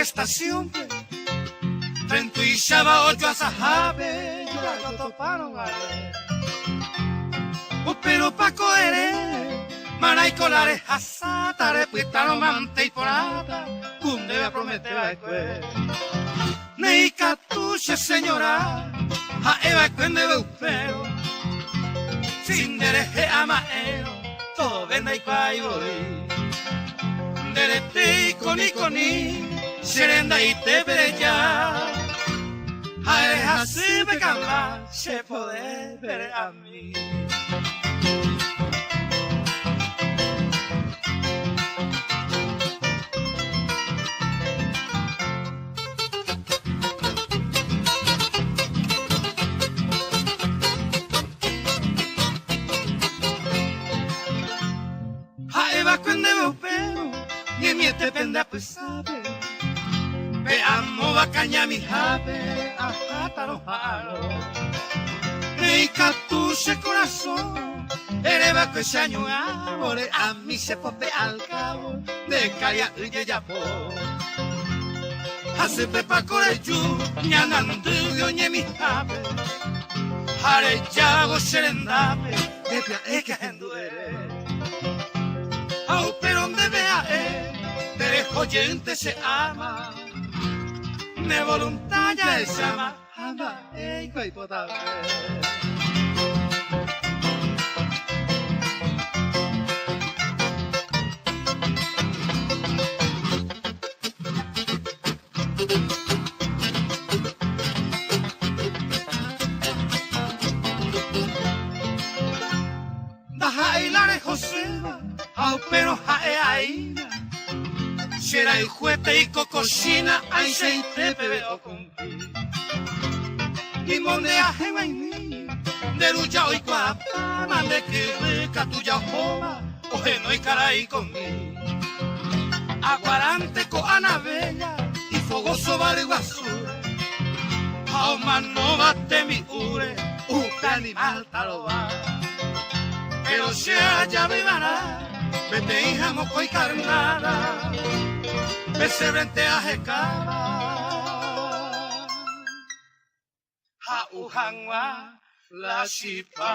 estación frente y chava ocho a sahabe yo toparon a pero pa coere maray colare hasata repitano mante y porata cunde a prometer a escuela nei catuche señora a eva cuende beupero sin dereje a maero todo venda y cuay voy derete coni serenda y te breya a así me camba se puede ver a mí cuando veo pero y mi te pende a pesar veamos bacaña mi jave ajá tarojaro rey catuche corazón ereba que se año árbore a mí se pope al cabo de calla y ya po hace pepa corechu ñanandu yo ñe mi jave hare yago serendape de pia eka enduere pero donde vea de oyente se ama de voluntad ya se ama ama y potable Daja y la de Joseba pero jae ahí será el juete y cocochina ay se te veo con y mondeaje vaini de lucha hoy cuapa mande que catuya joma oje no hay caray conmigo aguarante co anabella y fogoso vale basura auma no bate mi ure usted animal taloba pero sea ya vivará vete hija moco y carnada pesebrente a jecaba ha ujangwa la shipa